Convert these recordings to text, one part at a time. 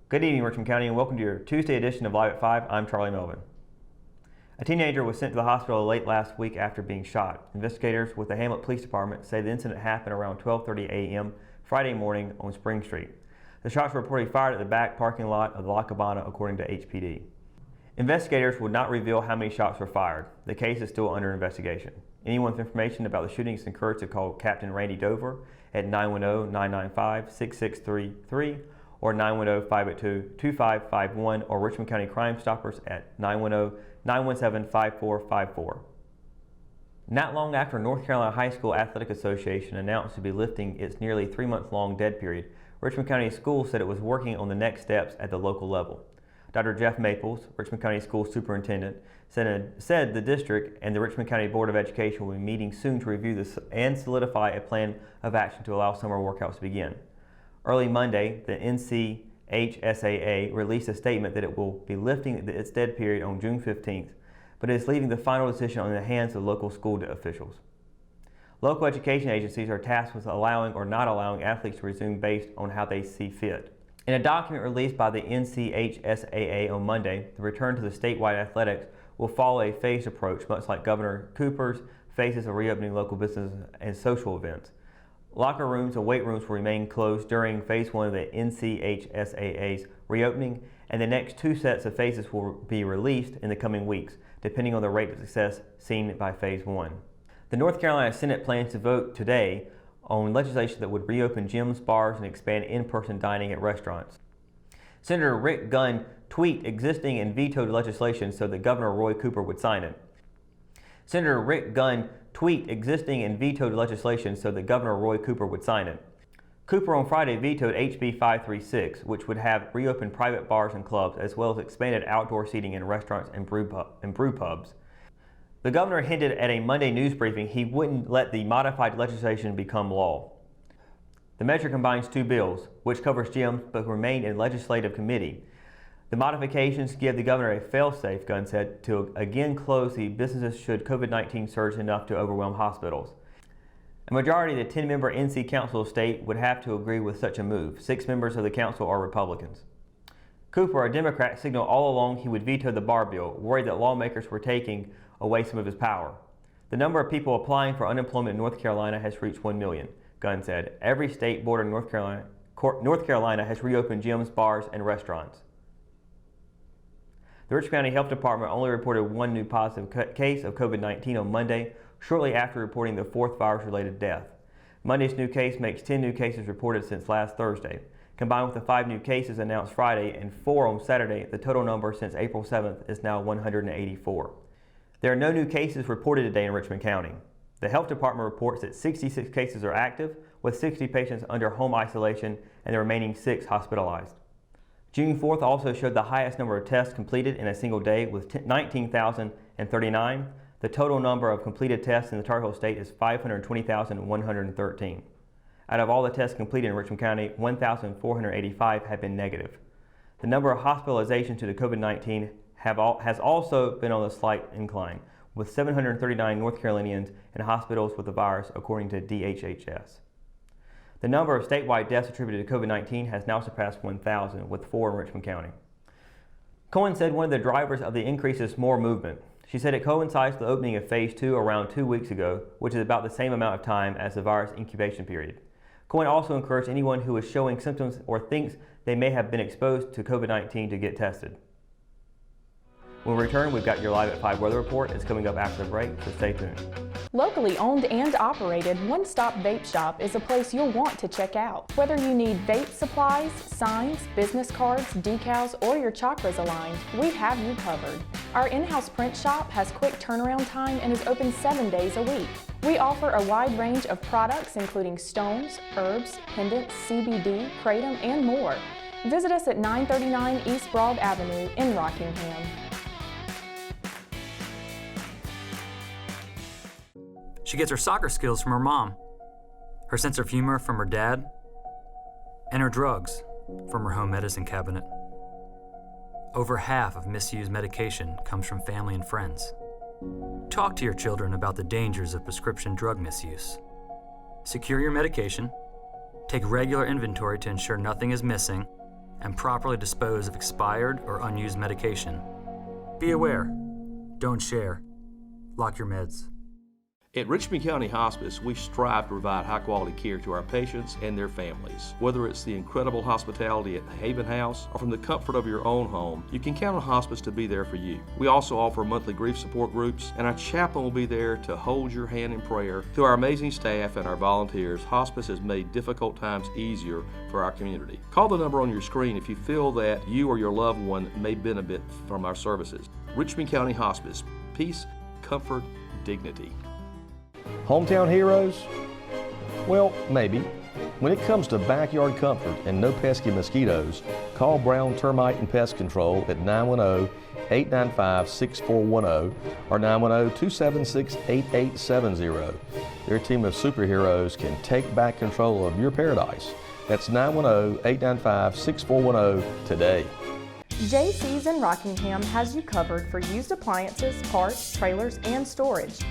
Good evening, Richmond County, and welcome to your Tuesday edition of Live at 5. I'm Charlie Melvin. A teenager was sent to the hospital late last week after being shot. Investigators with the Hamlet Police Department say the incident happened around 12:30 a.m. Friday morning on Spring Street. The shots were reportedly fired at the back parking lot of the La Cabana, according to HPD. Investigators would not reveal how many shots were fired. The case is still under investigation. Anyone with information about the shooting is encouraged to call Captain Randy Dover at 910-995-6633 or 910-582-2551 or Richmond County Crime Stoppers at 910-917-5454. Not long after North Carolina High School Athletic Association announced to be lifting its nearly 3-month-long dead period, Richmond County Schools said it was working on the next steps at the local level. Dr. Jeff Maples, Richmond County School Superintendent, said the district and the Richmond County Board of Education will be meeting soon to review this and solidify a plan of action to allow summer workouts to begin. Early Monday, the NCHSAA released a statement that it will be lifting its dead period on June 15th, but it is leaving the final decision in the hands of local school officials. Local education agencies are tasked with allowing or not allowing athletes to resume based on how they see fit. In a document released by the NCHSAA on Monday, the return to the statewide athletics will follow a phased approach, much like Governor Cooper's phases of reopening local businesses and social events. Locker rooms and weight rooms will remain closed during Phase 1 of the NCHSAA's reopening, and the next 2 sets of phases will be released in the coming weeks, depending on the rate of success seen by Phase 1. The North Carolina Senate plans to vote today on legislation that would reopen gyms, bars, and expand in-person dining at restaurants. Senator Rick Gunn tweaked existing and vetoed legislation so that Governor Roy Cooper would sign it. Senator Rick Gunn tweaked existing and vetoed legislation so that Governor Roy Cooper would sign it. Cooper on Friday vetoed HB 536, which would have reopened private bars and clubs, as well as expanded outdoor seating in restaurants and brew pubs. The governor hinted at a Monday news briefing he wouldn't let the modified legislation become law. The measure combines 2 bills, which covers gyms but remain in legislative committee. The modifications give the governor a fail-safe, Gunn said, to again close the businesses should COVID-19 surge enough to overwhelm hospitals. A majority of the 10-member NC Council of State would have to agree with such a move. 6 members of the council are Republicans. Cooper, a Democrat, signaled all along he would veto the bar bill, worried that lawmakers were taking away some of his power. The number of people applying for unemployment in North Carolina has reached 1 million, Gunn said. Every state bordering North Carolina has reopened gyms, bars, and restaurants. The Richmond County Health Department only reported 1 new positive case of COVID-19 on Monday, shortly after reporting the 4th virus-related death. Monday's new case makes 10 new cases reported since last Thursday. Combined with the 5 new cases announced Friday and 4 on Saturday, the total number since April 7th is now 184. There are no new cases reported today in Richmond County. The Health Department reports that 66 cases are active, with 60 patients under home isolation and the remaining 6 hospitalized. June 4th also showed the highest number of tests completed in a single day with 19,039. The total number of completed tests in the Tar Heel State is 520,113. Out of all the tests completed in Richmond County, 1,485 have been negative. The number of hospitalizations due to COVID-19 has also been on a slight incline, with 739 North Carolinians in hospitals with the virus, according to DHHS. The number of statewide deaths attributed to COVID-19 has now surpassed 1,000, with 4 in Richmond County. Cohen said one of the drivers of the increase is more movement. She said it coincides with the opening of Phase 2 around 2 weeks ago, which is about the same amount of time as the virus incubation period. Cohen also encouraged anyone who is showing symptoms or thinks they may have been exposed to COVID-19 to get tested. When we return, we've got your Live at 5 weather report. It's coming up after the break, so stay tuned. Locally owned and operated, One Stop Vape Shop is a place you'll want to check out. Whether you need vape supplies, signs, business cards, decals, or your chakras aligned, we have you covered. Our in-house print shop has quick turnaround time and is open 7 days a week. We offer a wide range of products including stones, herbs, pendants, CBD, kratom, and more. Visit us at 939 East Broad Avenue in Rockingham. She gets her soccer skills from her mom, her sense of humor from her dad, and her drugs from her home medicine cabinet. Over half of misused medication comes from family and friends. Talk to your children about the dangers of prescription drug misuse. Secure your medication, take regular inventory to ensure nothing is missing, and properly dispose of expired or unused medication. Be aware. Don't share. Lock your meds. At Richmond County Hospice, we strive to provide high-quality care to our patients and their families. Whether it's the incredible hospitality at the Haven House or from the comfort of your own home, you can count on Hospice to be there for you. We also offer monthly grief support groups, and our chaplain will be there to hold your hand in prayer. Through our amazing staff and our volunteers, Hospice has made difficult times easier for our community. Call the number on your screen if you feel that you or your loved one may benefit from our services. Richmond County Hospice. Peace, comfort, dignity. Hometown heroes? Well, maybe. When it comes to backyard comfort and no pesky mosquitoes, call Brown Termite and Pest Control at 910-895-6410 or 910-276-8870. Their team of superheroes can take back control of your paradise. That's 910-895-6410 today. JC's in Rockingham has you covered for used appliances, parts, trailers, and storage.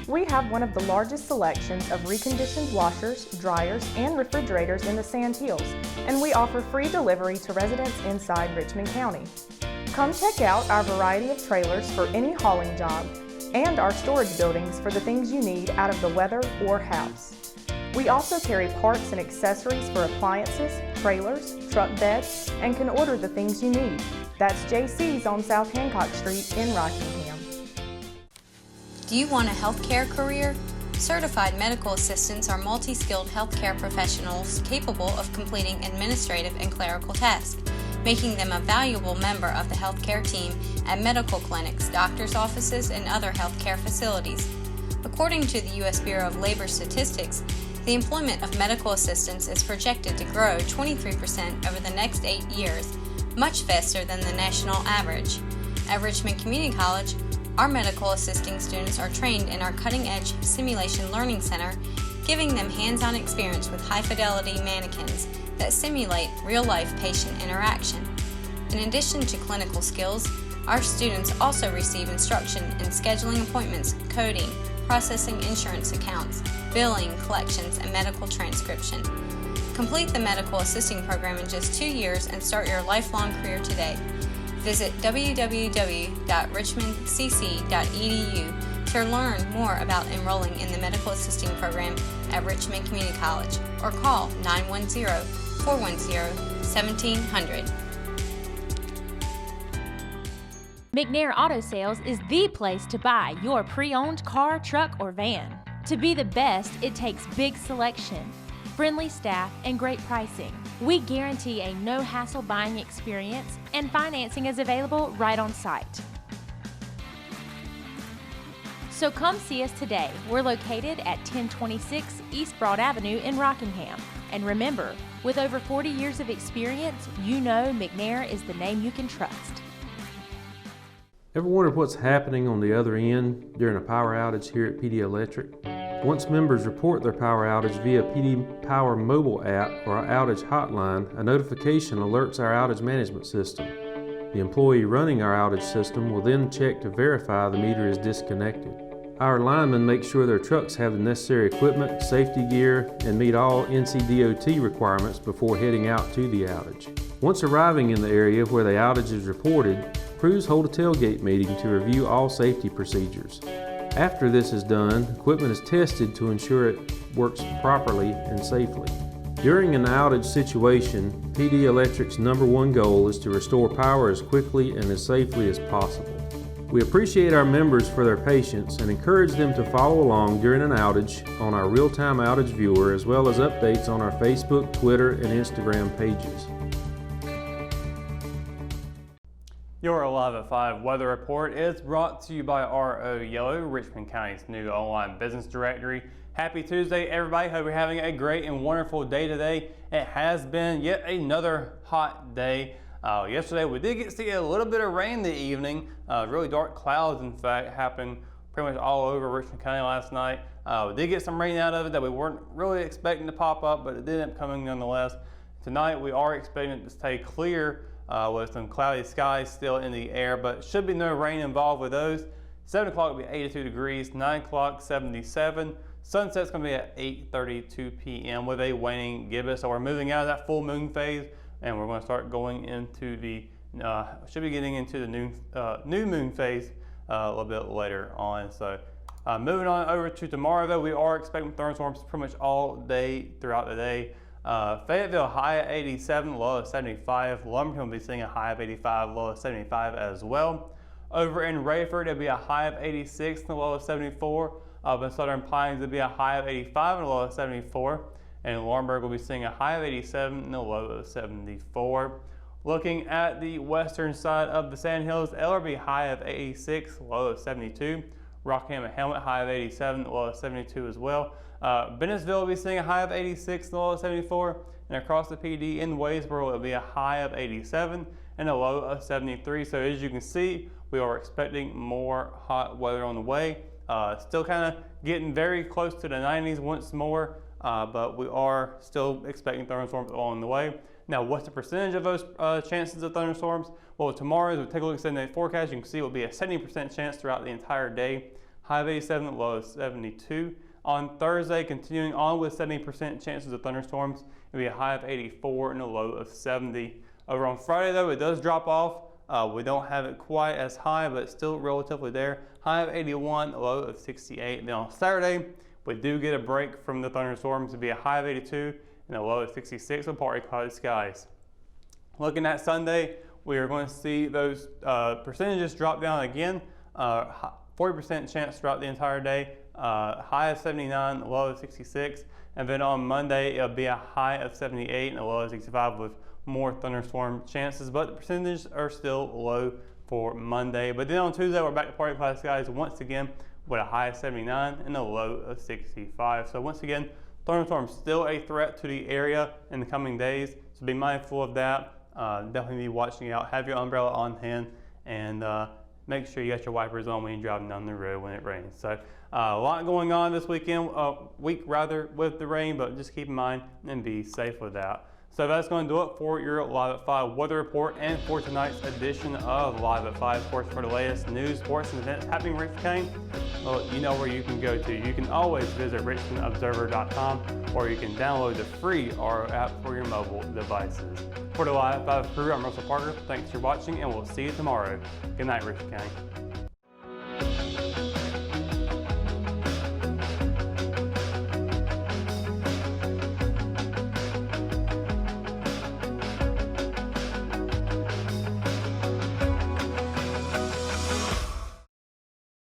We have one of the largest selections of reconditioned washers, dryers, and refrigerators in the Sand Hills, and we offer free delivery to residents inside Richmond County. Come check out our variety of trailers for any hauling job and our storage buildings for the things you need out of the weather or house. We also carry parts and accessories for appliances, trailers, truck beds, and can order the things you need. That's JC's on South Hancock Street in Rockingham. Do you want a healthcare career? Certified medical assistants are multi-skilled healthcare professionals capable of completing administrative and clerical tasks, making them a valuable member of the healthcare team at medical clinics, doctors' offices, and other healthcare facilities. According to the U.S. Bureau of Labor Statistics, the employment of medical assistants is projected to grow 23% over the next 8 years, much faster than the national average. At Richmond Community College, our medical assisting students are trained in our cutting-edge Simulation Learning Center, giving them hands-on experience with high-fidelity mannequins that simulate real-life patient interaction. In addition to clinical skills, our students also receive instruction in scheduling appointments, coding, processing insurance accounts, billing, collections, and medical transcription. Complete the medical assisting program in just 2 years and start your lifelong career today. Visit www.richmondcc.edu to learn more about enrolling in the medical assisting program at Richmond Community College or call 910-410-1700. McNair Auto Sales is the place to buy your pre-owned car, truck, or van. To be the best, it takes big selection, friendly staff, and great pricing. We guarantee a no-hassle buying experience, and financing is available right on site. So come see us today. We're located at 1026 East Broad Avenue in Rockingham. And remember, with over 40 years of experience, you know McNair is the name you can trust. Ever wondered what's happening on the other end during a power outage here at PD Electric? Once members report their power outage via PD Power mobile app or our outage hotline, a notification alerts our outage management system. The employee running our outage system will then check to verify the meter is disconnected. Our linemen make sure their trucks have the necessary equipment, safety gear, and meet all NCDOT requirements before heading out to the outage. Once arriving in the area where the outage is reported, crews hold a tailgate meeting to review all safety procedures. After this is done, equipment is tested to ensure it works properly and safely. During an outage situation, PD Electric's #1 goal is to restore power as quickly and as safely as possible. We appreciate our members for their patience and encourage them to follow along during an outage on our real-time outage viewer, as well as updates on our Facebook, Twitter, and Instagram pages. Your Live at 5 weather report is brought to you by RO Yellow, Richmond County's new online business directory. Happy Tuesday, everybody. Hope you're having a great and wonderful day today. It has been yet another hot day. Yesterday we did get to see a little bit of rain in the evening. Really dark clouds, in fact, happened pretty much all over Richmond County last night. We did get some rain out of it that we weren't really expecting to pop up, but it did end up coming nonetheless. Tonight we are expecting it to stay clear with some cloudy skies still in the air, but should be no rain involved with those. 7 o'clock will be 82 degrees, 9 o'clock 77. Sunset's going to be at 8:32 p.m. with a waning gibbous. So we're moving out of that full moon phase, and we're going to start going into the should be getting into the new moon phase a little bit later on. So moving on over to tomorrow, though, we are expecting thunderstorms pretty much all day throughout the day. Fayetteville, high of 87, low of 75. Lumberton will be seeing a high of 85, low of 75 as well. Over in Rayford, it'll be a high of 86 and a low of 74. Up in Southern Pines, it'll be a high of 85 and a low of 74. And in Laurinburg, we'll be seeing a high of 87 and a low of 74. Looking at the western side of the Sandhills, Eller will be high of 86, low of 72. Rockham and Hamlet, high of 87, low of 72 as well. Bennettsville will be seeing a high of 86, low of 74. And across the PD in Waysboro, it will be a high of 87 and a low of 73. So as you can see, we are expecting more hot weather on the way. Still kind of getting very close to the 90s once more, but we are still expecting thunderstorms along the way. Now, what's the percentage of those chances of thunderstorms? Well, tomorrow, as we take a look at the 7-day forecast, you can see it will be a 70% chance throughout the entire day. High of 87, low of 72. On Thursday, continuing on with 70% chances of thunderstorms, it will be a high of 84 and a low of 70. Over on Friday, though, it does drop off. We don't have it quite as high, but it's still relatively there. High of 81, low of 68. Then on Saturday, we do get a break from the thunderstorms. It'll be a high of 82 and a low of 66 with partly cloudy skies. Looking at Sunday, we are going to see those percentages drop down again. 40% chance throughout the entire day. High of 79, low of 66. And then on Monday, it'll be a high of 78 and a low of 65 with more thunderstorm chances, but the percentages are still low for Monday. But then on Tuesday, we're back to partly cloudy skies once again with a high of 79 and a low of 65. So once again, thunderstorms still a threat to the area in the coming days, so be mindful of that. Definitely be watching out. Have your umbrella on hand, and make sure you got your wipers on when you're driving down the road when it rains. So a lot going on this week rather, with the rain, but just keep in mind and be safe with that. So that's going to do it for your Live at 5 weather report and for tonight's edition of Live at 5. Of course, for the latest news, sports, and events happening in Richmond County, well, you know where you can go to. You can always visit richmondobserver.com, or you can download the free RO app for your mobile devices. For the Live at 5 crew, I'm Russell Parker. Thanks for watching, and we'll see you tomorrow. Good night, Richmond County.